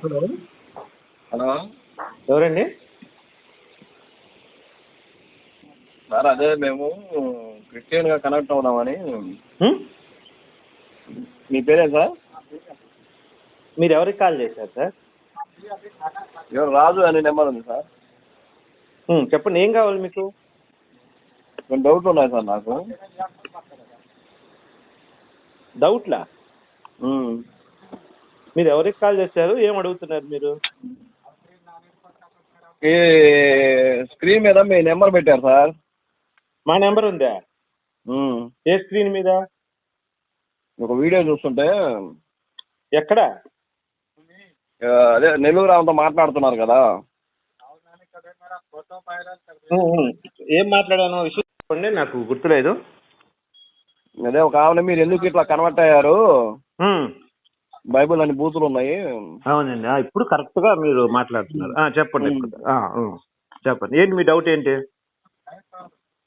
Hello hello ఎవరండి? Sir అదే మేము క్రిస్టియన్గా కనెక్ట్ అవుదామని. మీ పేరే సార్? మీరు ఎవరికి కాల్ చేశారు సార్? ఎవరు రాజు అనే నెంబర్ ఉంది సార్. చెప్పండి, ఏం కావాలి మీకు? కొన్ని డౌట్లు ఉన్నాయి సార్ నాకు. డౌట్లా? మీరు ఎవరికి కాల్ చేశారు? ఏం అడుగుతున్నారు మీరు? ఈ స్క్రీన్ మీద మీ నెంబర్ పెట్టారు సార్. మా నెంబర్ ఉందా? ఏ స్క్రీన్ మీద? ఒక వీడియో చూస్తుంటే ఎక్కడ? అదే నెల్లూరు రావుతో మాట్లాడుతున్నారు కదా. ఏం మాట్లాడాను విషయం చెప్పండి, నాకు గుర్తులేదు. అదే ఒక ఆమె మీరు ఎందుకు ఇట్లా కన్వర్ట్ అయ్యారు, బైబిల్ అని బూతులు ఉన్నాయి. అవునండి, ఇప్పుడు కరెక్ట్ గా మీరు మాట్లాడుతున్నారు. చెప్పండి చెప్పండి, ఏంటి మీ డౌట్ ఏంటి?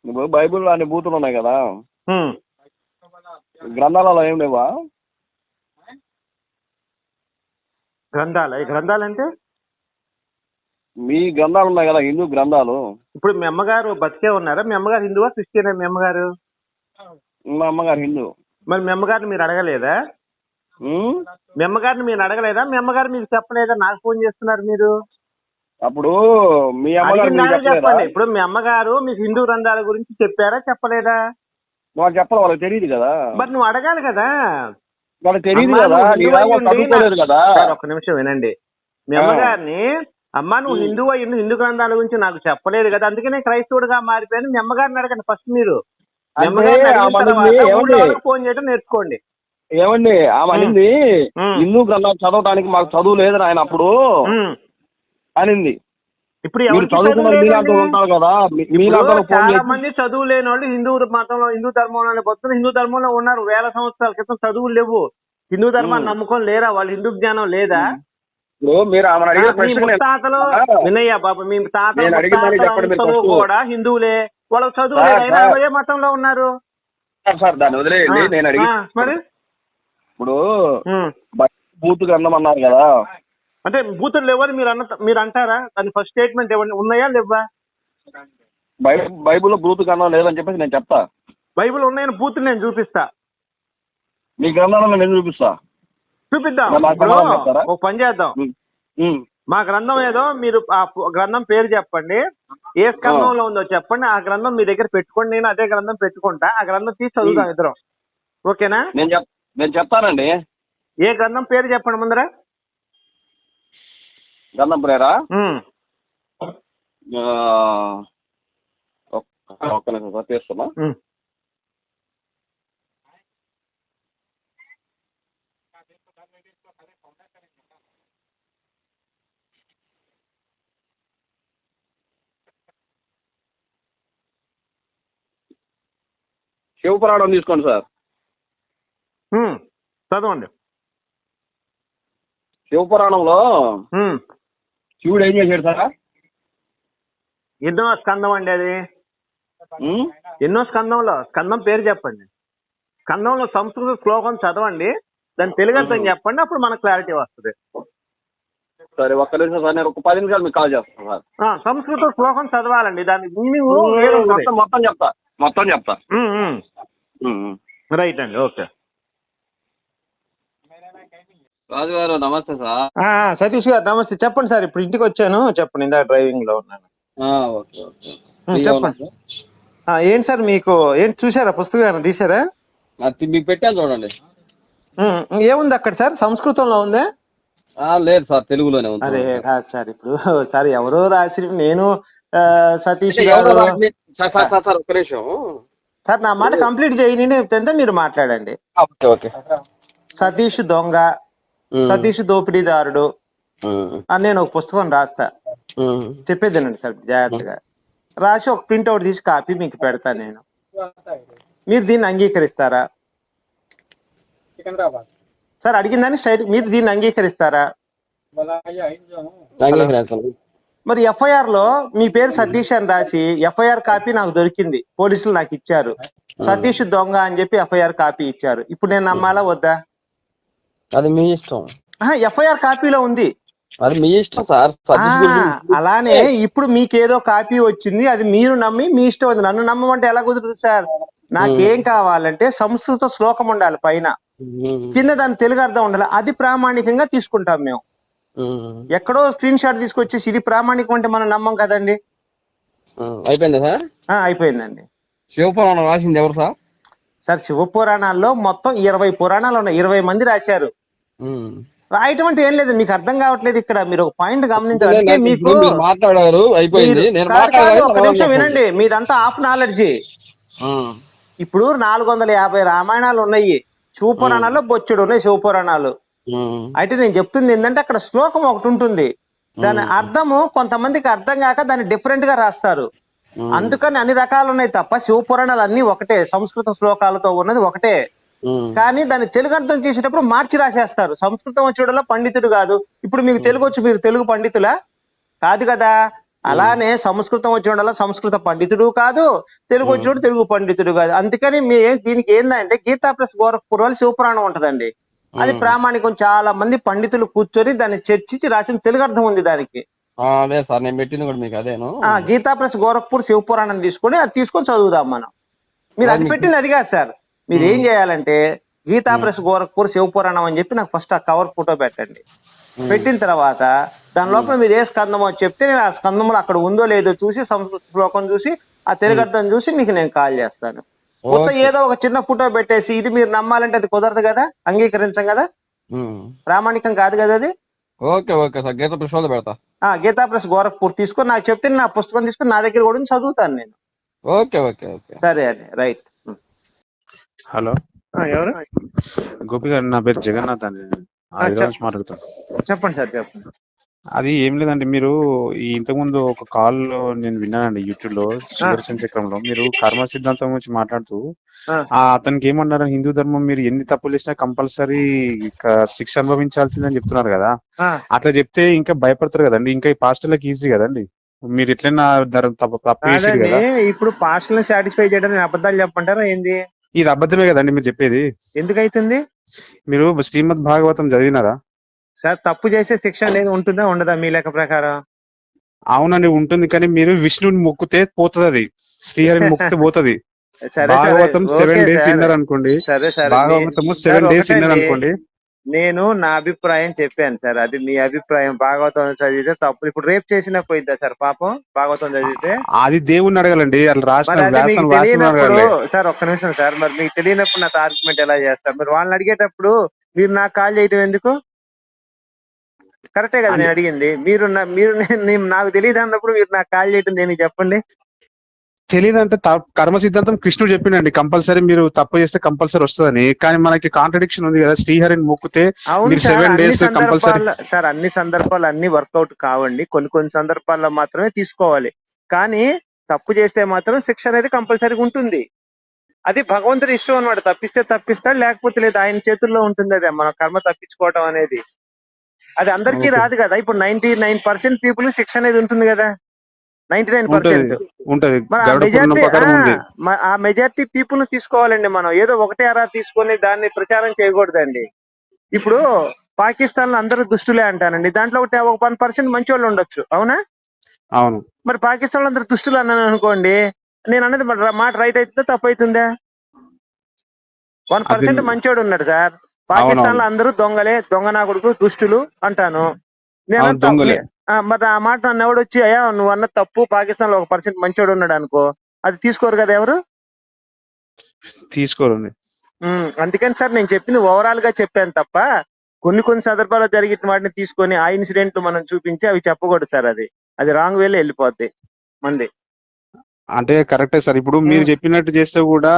ఇప్పుడు బైబిల్ అని బూతులు ఉన్నాయి కదా, గ్రంథాలలో ఏం లేవా? గ్రంథాలు అంటే మీ గ్రంథాలు ఉన్నాయి కదా, హిందూ గ్రంథాలు. ఇప్పుడు మీ అమ్మగారు బతికే ఉన్నారా? మీ అమ్మగారు హిందువా క్రిస్టియనా? మీ అమ్మగారు? మా అమ్మగారు హిందూ. మరి మీ అమ్మగారిని మీరు అడగలేదా? మీ అమ్మగారిని మీరు అడగలేదా? మీ అమ్మగారు మీకు చెప్పలేదా? నాకు ఫోన్ చేస్తున్నారు మీరు. అప్పుడు మీ అమ్మగారు చెప్పండి. ఇప్పుడు మీ అమ్మగారు మీకు హిందూ గ్రంథాల గురించి చెప్పారా చెప్పలేదా? మాకు చెప్పాలి, వాళ్ళకి తెలియదు కదా. మరి నువ్వు అడగాలి కదా. వాళ్ళకి తెలియదు కదా, చదువుకోలేదు కదా. ఒక్క నిమిషం వినండి. మీ అమ్మగారిని, అమ్మ నువ్వు హిందూ అయ్యిండు, హిందూ గ్రంథాల గురించి నాకు చెప్పలేదు కదా, అందుకే నేను క్రైస్తవుడిగా మారిపోయాను. మీ అమ్మగారిని అడగండి ఫస్ట్. మీరు ఫోన్ చేయడం నేర్చుకోండి. ఏమండి ఆమె అనింది, హిందూ గ్రంథాలు చదవడానికి మాకు చదువు లేదని ఆయన అప్పుడు అనింది. ఇప్పుడు చాలా మంది చదువు లేని వాళ్ళు హిందూ మతంలో, హిందూ ధర్మంలో బతుకుని, హిందూ ధర్మంలో ఉన్నారు. వేల సంవత్సరాల క్రితం చదువులు లేవు, హిందూ ధర్మాన్ని నమ్మకం లేరా? వాళ్ళు హిందూ జ్ఞానం లేదా? తాతలు వినయ్య బాబు, మీ తాతలు కూడా హిందువులే, వాళ్ళకి చదువు లేదా? ఏ మతంలో ఉన్నారు? మరి ఇప్పుడు బూత్ గ్రంథం అన్నారు కదా, అంటే బూతులు లేవని మీరు అంటారా? దాని ఫస్ట్ స్టేట్మెంట్ ఏమన్నా ఉన్నాయా లేవా? బైబుల్లో బూత్ గ్రంథం లేదని చెప్పేసి నేను చెప్తా. బైబుల్ ఉన్నాయని బూతులు నేను చూపిస్తా. మీ గ్రంథంలో నేను చూపిద్దాం. ఒక పని చేద్దాం, మా గ్రంథం ఏదో మీరు ఆ గ్రంథం పేరు చెప్పండి, ఏ స్కంధంలో ఉందో చెప్పండి, ఆ గ్రంథం మీ దగ్గర పెట్టుకోండి, నేను అదే గ్రంథం పెట్టుకుంటా, ఆ గ్రంథం తీసి చదువుతాం ఇద్దరం. ఓకేనా? నేను చెప్తానండి. ఏ గ్రంథం పేరు చెప్పండి ముందర. గ్రంథం పేరా? ఒక్క నిమిషం తీస్తున్నా. శివపురాణం తీసుకోండి సార్. చదవండి. శివపురాణంలో శివుడు ఏం చేశాడు సార్? ఎన్నో స్కందం అండి అది? ఎన్నో స్కందంలో? స్కందం పేరు చెప్పండి. స్కందంలో సంస్కృత శ్లోకం చదవండి, దాని తెలుగు అర్థం చెప్పండి, అప్పుడు మనకు క్లారిటీ వస్తుంది. సరే ఒక్క నిమిషం సార్, నేను ఒక 10 నిమిషాలు మీకు కాల్ చేస్తాను సార్. సంస్కృత శ్లోకం చదవాలండి, దాని మొత్తం చెప్తా. రైట్ అండి, ఓకే. రాజు గారు నమస్తే సార్. సతీష్ గారు నమస్తే. చెప్పండి సార్, ఇప్పుడు ఇంటికి వచ్చాను. చెప్పండి, ఇందాక డ్రైవింగ్ లో ఉన్నాను. చెప్పండి. ఏంటి సార్, మీకు ఏంటి చూసారా? పుస్తకం తీసారా? మీకు పెట్టాను చూడండి. ఏముంది అక్కడ సార్? సంస్కృతంలో ఉందా? లేదు సార్, తెలుగులోనే ఉంది. అరే కాదు సార్, ఇప్పుడు సార్ ఎవరో రాసి, నేను సతీష్ గారు ఒక్క నిమిషం సార్, నా మాట కంప్లీట్ చేయని మీరు మాట్లాడండి. సతీష్ దొంగ, సతీష్ దోపిడీదారుడు అని నేను ఒక పుస్తకం రాస్తా. చెప్పేదేనండి సార్ జాగ్రత్తగా. రాసి ఒక ప్రింట్అవుట్ తీసి కాపీ మీకు పెడతా నేను. మీరు దీన్ని అంగీకరిస్తారా సార్? అడిగిందని స్ట్రైట్, మీరు దీన్ని అంగీకరిస్తారా? మరి ఎఫ్ఐఆర్ లో మీ పేరు సతీష్ అని రాసి ఎఫ్ఐఆర్ కాపీ నాకు దొరికింది, పోలీసులు నాకు ఇచ్చారు. సతీష్ దొంగ అని చెప్పి ఎఫ్ఐఆర్ కాపీ ఇచ్చారు. ఇప్పుడు నేను నమ్మాలా వద్దా? అది మీ ఇష్టం. ఎఫ్ఐఆర్ కాపీలో ఉంది, అది మీ ఇష్టం సార్. అలానే ఇప్పుడు మీకేదో కాపీ వచ్చింది, అది మీరు నమ్మి మీ ఇష్టం ఉంది. నన్ను నమ్మమంటే ఎలా కుదురుతుంది సార్? నాకేం కావాలంటే సంస్కృత శ్లోకం ఉండాలి పైన, కింద దాని తెలుగు అర్థం ఉండాలి. అది ప్రామాణికంగా తీసుకుంటాం మేము. ఎక్కడో స్క్రీన్ షాట్ తీసుకొచ్చేసి ఇది ప్రామాణికం అంటే మనం నమ్మం కదండి. అయిపోయిందా సార్? అయిపోయిందండి. శివపురాణం రాసింది ఎవరు సార్? సార్ శివపురాణాల్లో మొత్తం 20 పురాణాలు ఉన్నాయి. 20 మంది రాశారు. రాయటం అంటే ఏం లేదు, మీకు అర్థం కావట్లేదు. ఇక్కడ మీరు ఒక పాయింట్ గమనించాలి. మీకు మాట్లాడారు, అయిపోయింది. ఒక నిమిషం వినండి, మీదంతా హాఫ్ నాలెడ్జి. ఇప్పుడు 450 రామాయణాలు ఉన్నాయి, శివపురాణాల్లో బొచ్చుడు ఉన్నాయి శివపురాణాలు. అయితే నేను చెప్తుంది ఏంటంటే అక్కడ శ్లోకం ఒకటి ఉంటుంది, దాని అర్థము కొంతమందికి అర్థం కాక దాన్ని డిఫరెంట్ గా రాస్తారు. అందుకని అన్ని రకాలు ఉన్నాయి తప్ప శివపురాణాలు అన్ని ఒకటే, సంస్కృత శ్లోకాలతో ఉన్నది ఒకటే. కానీ దాన్ని తెలుగు అర్థం చేసేటప్పుడు మార్చి రాసేస్తారు. సంస్కృతం వచ్చేటప్పుడు పండితుడు కాదు. ఇప్పుడు మీకు తెలుగు వచ్చి మీరు తెలుగు పండితులా? కాదు కదా. అలానే సంస్కృతం వచ్చిన సంస్కృత పండితుడు కాదు, తెలుగు వచ్చినప్పుడు తెలుగు పండితుడు కాదు. అందుకని దీనికి ఏందంటే గీతా ప్లస్ గోరఖ్పూర్ వాళ్ళు శివపురాణం ఉంటదండి. అది ప్రామాణికం. చాలా మంది పండితులు కూర్చొని దాన్ని చర్చించి రాసిన తెలుగు అర్థం ఉంది దానికి. గీతా ప్లస్ గోరఖ్పూర్ శివపురాణం తీసుకొని అది తీసుకొని చదువుదాం మనం. మీరు అది పెట్టింది అది కాదు సార్. మీరు ఏం చేయాలంటే గీతా ప్లస్ గోరఖ్పూర్ శివపురాణం అని చెప్పి నాకు ఫస్ట్ ఆ కవర్ ఫోటో పెట్టండి. పెట్టిన తర్వాత దాని లోపల మీరు ఏ స్కందమో చెప్తే నేను ఆ స్కందములు అక్కడ ఉందో లేదో చూసి సంస్కృత శ్లోకం చూసి ఆ తెలుగు అర్థం చూసి మీకు నేను కాల్ చేస్తాను. మొత్తం ఏదో ఒక చిన్న ఫోటో పెట్టేసి ఇది మీరు నమ్మాలంటే అది కుదరదు కదా, అంగీకరించం కదా, ప్రామాణికం కాదు కదా అది. గీతా ప్లస్ గోరఖ్పూర్ తీసుకొని నాకు చెప్తే నా పుస్తకం తీసుకొని నా దగ్గర కూడా చదువుతాను నేను. సరే అండి, రైట్. హలో, ఎవరు? గోపి గారు, నా పేరు జగన్నాథ్ అండి, మాట్లాడుతాను. చెప్పండి సార్, చెప్పండి. అది ఏం లేదండి, మీరు ఈ ఇంతకుముందు ఒక కాల్ నేను విన్నానండి యూట్యూబ్ లో, సుదర్శన చక్రంలో మీరు కర్మ సిద్ధాంతం గురించి మాట్లాడుతూ అతనికి ఏమన్నారు, హిందూ ధర్మం మీరు ఎన్ని తప్పులు చేసినా కంపల్సరీ శిక్ష అనుభవించాల్సిందని చెప్తున్నారు కదా. అట్లా చెప్తే ఇంకా భయపడతారు కదండి, ఇంకా ఈ పాస్టర్లకు ఈజీ కదండి. మీరు ఎట్లైనా తప్పు చేసారు కదా. ఇప్పుడు పాస్టర్లను సాటిస్ఫై చేయడానికి అబద్ధాలు చెప్పంటారా ఏంది? ఇది అబద్ధమే కదండి మీరు చెప్పేది. ఎందుకైతుంది? మీరు శ్రీమద్ భాగవతం చదివినారా సార్? తప్పు చేసే శిక్ష అనేది ఉంటుందా ఉండదా మీ లెక్క ప్రకారం? అవునండి ఉంటుంది, కానీ మీరు విష్ణుని మొక్కితే పోతుంది, అది శ్రీహరిని మొక్కితే పోతుంది. భాగవతం 7 days విన్నారు అనుకోండి, భాగవతము 7 days విన్నారు అనుకోండి. నేను నా అభిప్రాయం చెప్పాను సార్, అది మీ అభిప్రాయం. భాగవతం చదివితే తప్పు. ఇప్పుడు రేపు చేసినా పోయిద్దా సార్ పాపం భాగవతం చదివితే? అది దేవుణ్ణి అడగాలండి, వాళ్ళు రాసిన సార్. ఒక్క నిమిషం సార్, మరి మీకు తెలియనప్పుడు నాతో ఆర్గ్యుమెంట్ ఎలా చేస్తారు? మరి వాళ్ళని అడిగేటప్పుడు మీరు నాకు కాల్ చేయటం ఎందుకు? కరెక్టే కదా నేను అడిగింది. మీరు నాకు తెలియదు అన్నప్పుడు మీరు నాకు కాల్ చేయటం దేనికి చెప్పండి? తెలియదంటే కర్మ సిద్ధాంతం కృష్ణుడు చెప్పిండండి, కంపల్సరీ మీరు తప్పు చేస్తే కంపల్సరీ వస్తుందని. కానీ మనకి కాంట్రడిక్షన్ ఉంది కదా, శ్రీహరిని మొక్కితే 7 days కంపల్సరీ. సార్ అన్ని సందర్భాలు అన్ని వర్కౌట్ కావండి, కొన్ని సందర్భాల్లో మాత్రమే తీసుకోవాలి. కానీ తప్పు చేస్తే మాత్రం శిక్ష అనేది కంపల్సరీగా ఉంటుంది. అది భగవంతుడి ఇష్టం అన్నమాట. తప్పిస్తే తప్పిస్తాడు, లేకపోతే లేదు, ఆయన చేతుల్లో ఉంటుంది. అదే మన కర్మ తప్పించుకోవటం అనేది అది అందరికీ రాదు కదా. ఇప్పుడు 99% పీపుల్ శిక్ష అనేది ఉంటుంది కదా, 99%. ఆ మెజారిటీ పీపుల్ ను తీసుకోవాలండి మనం. ఏదో ఒకటే అరా తీసుకొని దాన్ని ప్రచారం చేయకూడదండి. ఇప్పుడు పాకిస్తాన్ లో అందరూ దుష్టులే అంటానండి, దాంట్లో ఒక 1% మంచి వాళ్ళు ఉండొచ్చు, అవునా? అవును. మరి పాకిస్తాన్ లో అందరూ దుష్టులు అన్నాను అనుకోండి, నేను అన్నది మాట రైట్ అవుతుందా తప్పు అవుతుందా? 1% మంచోడు ఉన్నాడు సార్, పాకిస్తాన్ లో అందరూ దొంగలే, దొంగ నా కొడుకు, దుష్టులు అంటాను నేను. మరి ఆ మాట నన్ను ఎవడొచ్చి అయ్యా నువ్వు అన్న తప్పు, పాకిస్తాన్ లో 1% మంచోడు ఉన్నాడు అనుకో, అది తీసుకోరు కదా ఎవరు? తీసుకోరు. అందుకని సార్ నేను చెప్పింది ఓవరాల్ గా చెప్పాను తప్ప కొన్ని సందర్భాల్లో జరిగిన వాటిని తీసుకొని ఆ ఇన్సిడెంట్లు మనం చూపించి అవి చెప్పకూడదు సార్. అది రాంగ్ వేలో వెళ్ళిపోద్ది మంది. అంటే కరెక్టే సార్. ఇప్పుడు మీరు చెప్పినట్టు చేస్తే కూడా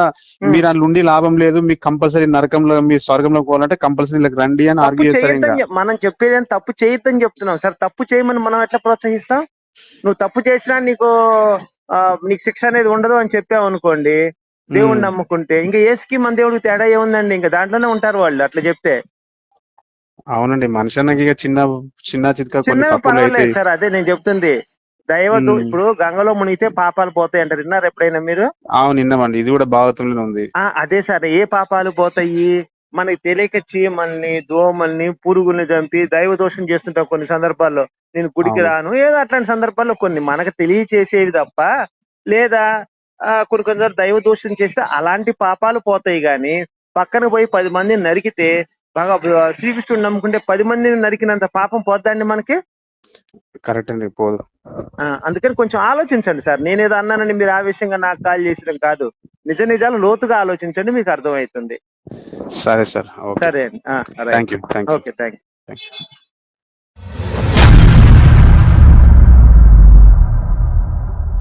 మీరు అందులో ఉండి లాభం లేదు, మీకు కంపల్సరీ నరకంలో మీ స్వర్గంలో పోవాలంటే కంపల్సరీ రండి అని ఆర్గ్యూ చేస్తారు. మనం చెప్పేదని తప్పు చేయొద్దని చెప్తున్నాం సార్. తప్పు చేయమని మనం ఎట్లా ప్రోత్సహిస్తాం? నువ్వు తప్పు చేసినా నీకు శిక్ష అనేది ఉండదు అని చెప్పావు అనుకోండి, దేవుణ్ణి నమ్ముకుంటే ఇంకా ఏసుకి మన దేవుడికి తేడా ఏముందండి? ఇంకా దాంట్లోనే ఉంటారు వాళ్ళు అట్లా చెప్తే. అవునండి, మనిషి అన్నకి చిన్న పర్వాలేదు సార్, అదే నేను చెప్తుంది. దైవతో ఇప్పుడు గంగలో మునిగితే పాపాలు పోతాయి అంటారు, విన్నారు ఎప్పుడైనా మీరు? అవును, విన్నామండి, ఇది కూడా భాగవతంలోనే ఉంది. అదే సార్, ఏ పాపాలు పోతాయి? మనకి తెలియక చీమల్ని దోమల్ని పురుగుల్ని చంపి దైవ దోషం చేస్తుంటాం కొన్ని సందర్భాల్లో. నేను గుడికి రాను ఏదో అట్లాంటి సందర్భాల్లో కొన్ని మనకు తెలియచేసేవి తప్ప, లేదా కొన్ని కొంచెం దైవ దోషం చేస్తే అలాంటి పాపాలు పోతాయి. గాని పక్కన పోయి 10 మందిని నరికితే బాగా శ్రీకృష్ణుడు నమ్ముకుంటే 10 మందిని నరికినంత పాపం పోద్దండి మనకి. కరెక్ట్ అండి, పోదు. అందుకని కొంచెం ఆలోచించండి సార్. నేనేదో అన్నానని మీరు ఆవేశంగా నాకు కాల్ చేసడం కాదు, నిజ నిజాలు లోతుగా ఆలోచించండి, మీకు అర్థమవుతుంది. సరే సార్, సరే అండి. Thank you. Okay, thank you.